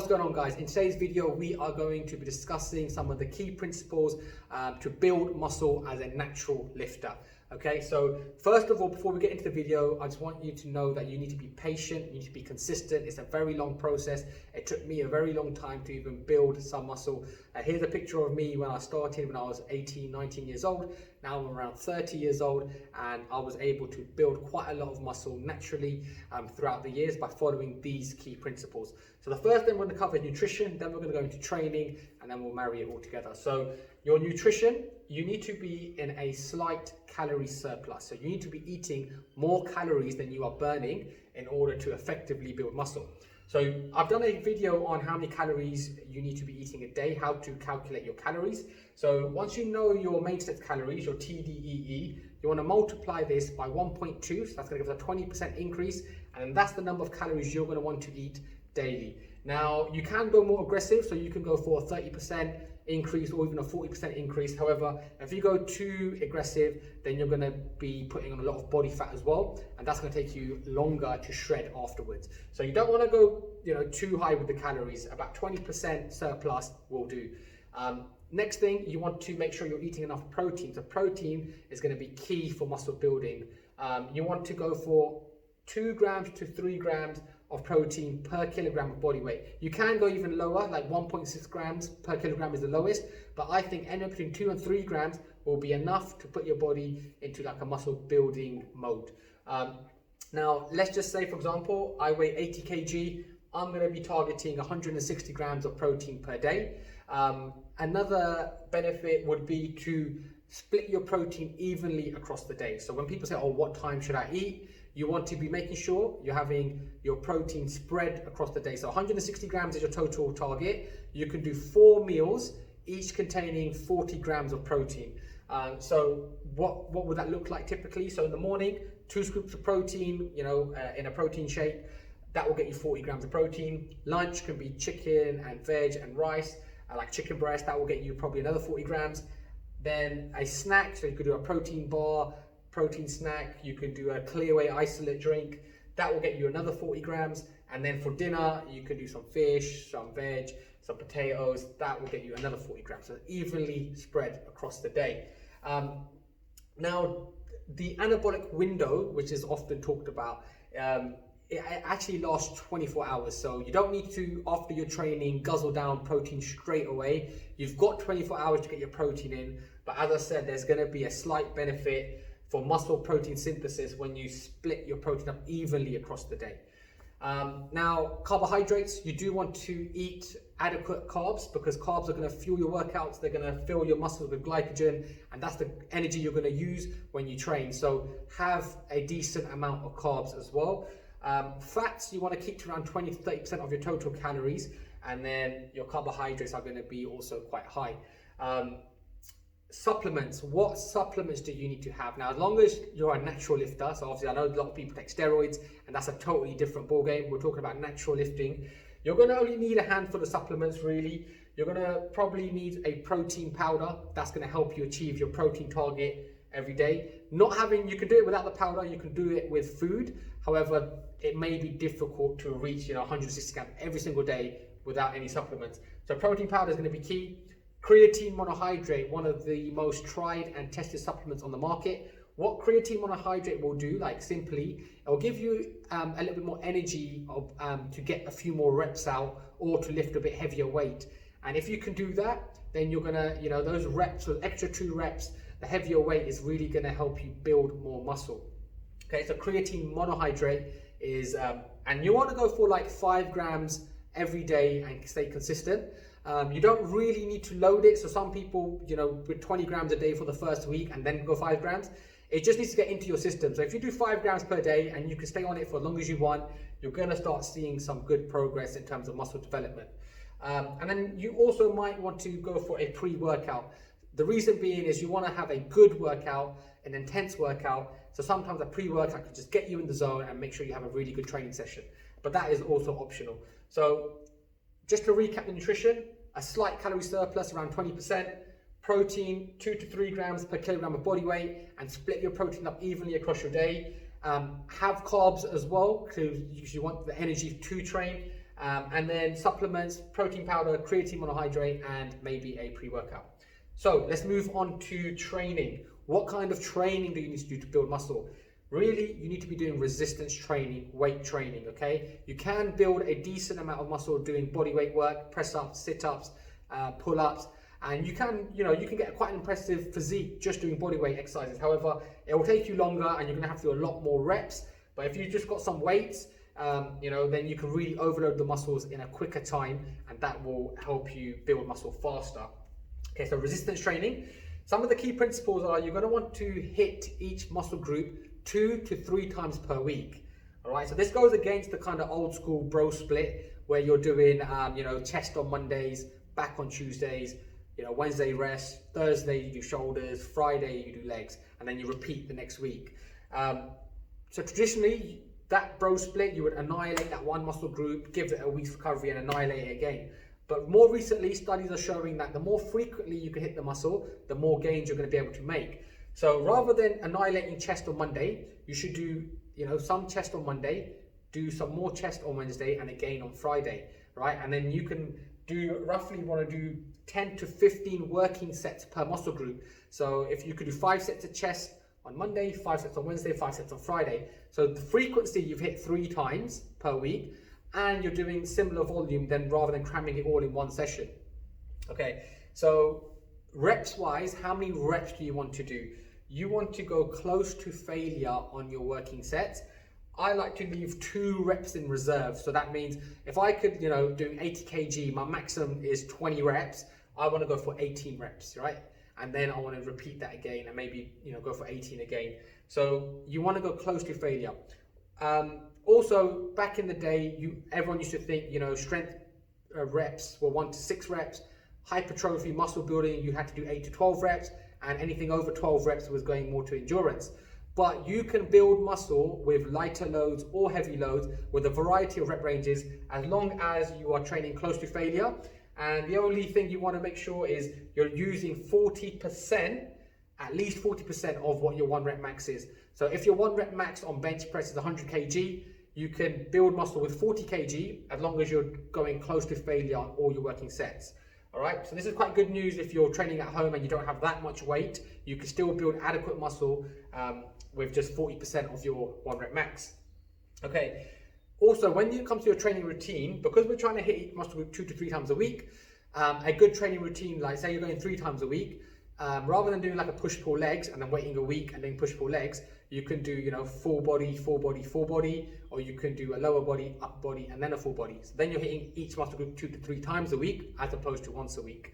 going on, guys? In today's video we are going to be discussing some of the key principles to build muscle as a natural lifter. Okay, so first of all, before we get into the video, I just want you to know that you need to be patient, you need to be consistent. It's a very long process. It took me a very long time to even build some muscle. Here's a picture of me when I started when I was 18, 19 years old. Now I'm around 30 years old, and I was able to build quite a lot of muscle naturally throughout the years by following these key principles. So the first thing we're going to cover is nutrition, then we're going to go into training, and then we'll marry it all together. So your nutrition, you need to be in a slight calorie surplus. So you need to be eating more calories than you are burning in order to effectively build muscle. So I've done a video on how many calories you need to be eating a day, how to calculate your calories. So once you know your maintenance calories, your TDEE, you want to multiply this by 1.2, so that's going to give us a 20% increase, and that's the number of calories you're going to want to eat daily. Now, you can go more aggressive, so you can go for a 30% increase or even a 40% increase. However, if you go too aggressive, then you're going to be putting on a lot of body fat as well, and that's going to take you longer to shred afterwards. So you don't want to go, too high with the calories. About 20% surplus will do. Next thing, you want to make sure you're eating enough protein. So protein is going to be key for muscle building. You want to go for 2 grams to 3 grams of protein per kilogram of body weight. You can go even lower, like 1.6 grams per kilogram is the lowest, but I think anywhere between 2 and 3 grams will be enough to put your body into like a muscle building mode. Now, let's just say, for example, I weigh 80 kg. I'm going to be targeting 160 grams of protein per day. Another benefit would be to split your protein evenly across the day. So when people say, oh, what time should I eat? You want to be making sure you're having your protein spread across the day. So 160 grams is your total target. You can do 4 meals, each containing 40 grams of protein. So what would that look like typically? So in the morning, 2 scoops of protein, in a protein shake, that will get you 40 grams of protein. Lunch can be chicken and veg and rice, like chicken breast, that will get you probably another 40 grams. Then a snack, so you could do a protein bar, protein snack, you can do a Clearway isolate drink, that will get you another 40 grams. And then for dinner, you can do some fish, some veg, some potatoes, that will get you another 40 grams. So evenly spread across the day. Now, the anabolic window, which is often talked about, it actually lasts 24 hours. So you don't need to, after your training, guzzle down protein straight away. You've got 24 hours to get your protein in. But as I said, there's going to be a slight benefit for muscle protein synthesis when you split your protein up evenly across the day. Now, carbohydrates, you do want to eat adequate carbs because carbs are going to fuel your workouts, they're going to fill your muscles with glycogen, and that's the energy you're going to use when you train. So have a decent amount of carbs as well. Fats, you want to keep to around 20 to 30% of your total calories, and then your carbohydrates are going to be also quite high. Supplements, what supplements do you need to have? Now, as long as you're a natural lifter, so obviously I know a lot of people take steroids and that's a totally different ball game. We're talking about natural lifting. You're going to only need a handful of supplements really. You're going to probably need a protein powder. That's going to help you achieve your protein target every day. You can do it without the powder, you can do it with food. However, it may be difficult to reach 160 grams every single day without any supplements. So protein powder is going to be key. Creatine monohydrate, one of the most tried and tested supplements on the market. What creatine monohydrate will do, like simply, it will give you a little bit more energy to get a few more reps out or to lift a bit heavier weight. And if you can do that, then you're gonna, those reps, those extra 2 reps, the heavier weight is really gonna help you build more muscle. Okay, so creatine monohydrate is, and you want to go for like 5 grams every day and stay consistent. You don't really need to load it. So some people, with 20 grams a day for the first week and then go 5 grams. It just needs to get into your system. So if you do 5 grams per day and you can stay on it for as long as you want, you're going to start seeing some good progress in terms of muscle development. And then you also might want to go for a pre-workout. The reason being is you want to have a good workout, an intense workout. So sometimes a pre-workout can just get you in the zone and make sure you have a really good training session. But that is also optional. So just to recap the nutrition, a slight calorie surplus around 20%, protein 2 to 3 grams per kilogram of body weight, and split your protein up evenly across your day. Have carbs as well because you want the energy to train, and then supplements, protein powder, creatine monohydrate, and maybe a pre-workout. So let's move on to training. What kind of training do you need to do to build muscle? Really, you need to be doing resistance training, weight training, okay? You can build a decent amount of muscle doing body weight work, press-ups, sit-ups, pull-ups, and you can get quite an impressive physique just doing body weight exercises. However, it will take you longer and you're gonna have to do a lot more reps. But if you've just got some weights, then you can really overload the muscles in a quicker time, and that will help you build muscle faster. Okay, so resistance training. Some of the key principles are you're gonna want to hit each muscle group 2 to 3 times per week. All right, so this goes against the kind of old school bro split where you're doing, chest on Mondays, back on Tuesdays, Wednesday rest, Thursday you do shoulders, Friday you do legs, and then you repeat the next week. So traditionally, that bro split, you would annihilate that one muscle group, give it a week's recovery and annihilate it again. But more recently, studies are showing that the more frequently you can hit the muscle, the more gains you're going to be able to make. So rather than annihilating chest on Monday, you should do, some chest on Monday, do some more chest on Wednesday, and again on Friday, right? And then you can want to do 10 to 15 working sets per muscle group. So if you could do 5 sets of chest on Monday, 5 sets on Wednesday, 5 sets on Friday. So the frequency you've hit 3 times per week, and you're doing similar volume rather than cramming it all in one session. Okay, so reps wise, how many reps do you want to do? You want to go close to failure on your working sets. I like to leave 2 reps in reserve. So that means if I could, do 80 kg, my maximum is 20 reps. I want to go for 18 reps, right? And then I want to repeat that again and maybe, go for 18 again. So you want to go close to failure. Also, back in the day, everyone used to think, strength reps were 1 to 6 reps. Hypertrophy, muscle building, you had to do 8 to 12 reps. And anything over 12 reps was going more to endurance. But you can build muscle with lighter loads or heavy loads with a variety of rep ranges as long as you are training close to failure. And the only thing you want to make sure is you're using 40%, at least 40% of what your 1 rep max is. So if your 1 rep max on bench press is 100 kg, you can build muscle with 40 kg as long as you're going close to failure on all your working sets. All right, so this is quite good news if you're training at home and you don't have that much weight. You can still build adequate muscle with just 40% of your 1 rep max. Okay, also when it comes to your training routine, because we're trying to hit each muscle group 2 to 3 times a week, a good training routine, like say you're going 3 times a week, rather than doing like a push-pull legs and then waiting a week and then push-pull legs, you can do, full body, full body, full body, or you can do a lower body, up body, and then a full body. So then you're hitting each muscle group 2 to 3 times a week, as opposed to once a week.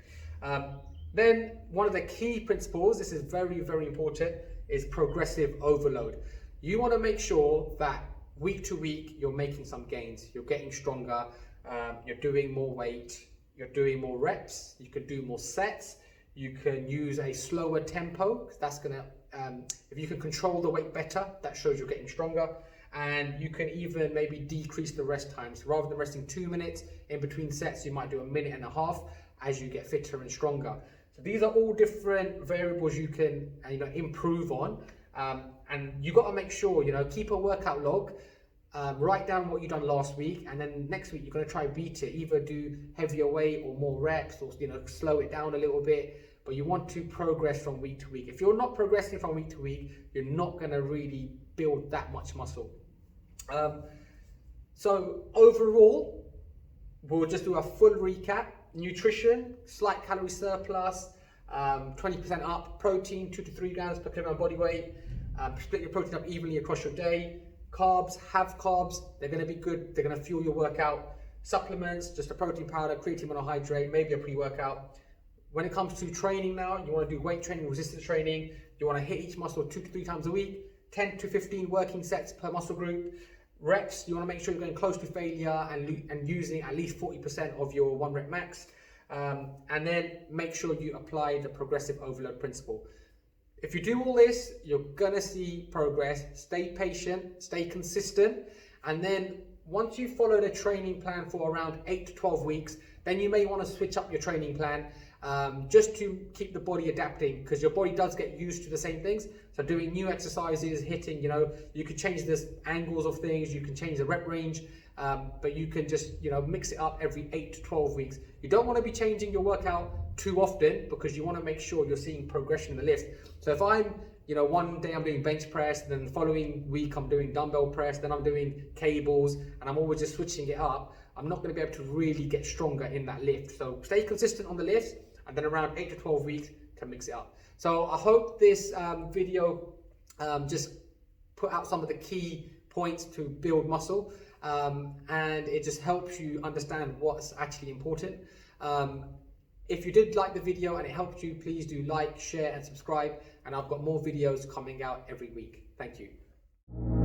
Then one of the key principles, this is very, very important, is progressive overload. You want to make sure that week to week, you're making some gains. You're getting stronger, you're doing more weight, you're doing more reps, you can do more sets, you can use a slower tempo, because that's going to, if you can control the weight better, that shows you're getting stronger. And you can even maybe decrease the rest times. Rather than resting 2 minutes in between sets, you might do 1.5 minutes as you get fitter and stronger. So these are all different variables you can improve on. And you got to make sure, keep a workout log, write down what you've done last week, and then next week you're going to try beat it. Either do heavier weight or more reps, or slow it down a little bit. But you want to progress from week to week. If you're not progressing from week to week, you're not going to really build that much muscle. So overall, we'll just do a full recap. Nutrition, slight calorie surplus, 20% up. Protein, 2 to 3 grams per kilogram body weight. Split your protein up evenly across your day. Carbs, have carbs. They're going to be good. They're going to fuel your workout. Supplements, just a protein powder, creatine monohydrate, maybe a pre-workout. When it comes to training now, you want to do weight training, resistance training. You want to hit each muscle 2 to 3 times a week, 10 to 15 working sets per muscle group. Reps, you want to make sure you're going close to failure and using at least 40% of your 1 rep max. And then make sure you apply the progressive overload principle. If you do all this, you're going to see progress. Stay patient, stay consistent. And then once you follow the training plan for around 8 to 12 weeks, then you may want to switch up your training plan just to keep the body adapting, because your body does get used to the same things. So doing new exercises, hitting, you can change the angles of things, you can change the rep range, but you can just, mix it up every 8 to 12 weeks. You don't want to be changing your workout too often because you want to make sure you're seeing progression in the lift. So if I'm, one day I'm doing bench press, then the following week I'm doing dumbbell press, then I'm doing cables, and I'm always just switching it up, I'm not going to be able to really get stronger in that lift. So stay consistent on the lifts, and then around 8 to 12 weeks to mix it up. So I hope this video just put out some of the key points to build muscle, and it just helps you understand what's actually important. If you did like the video and it helped you, please do like, share and subscribe, and I've got more videos coming out every week. Thank you.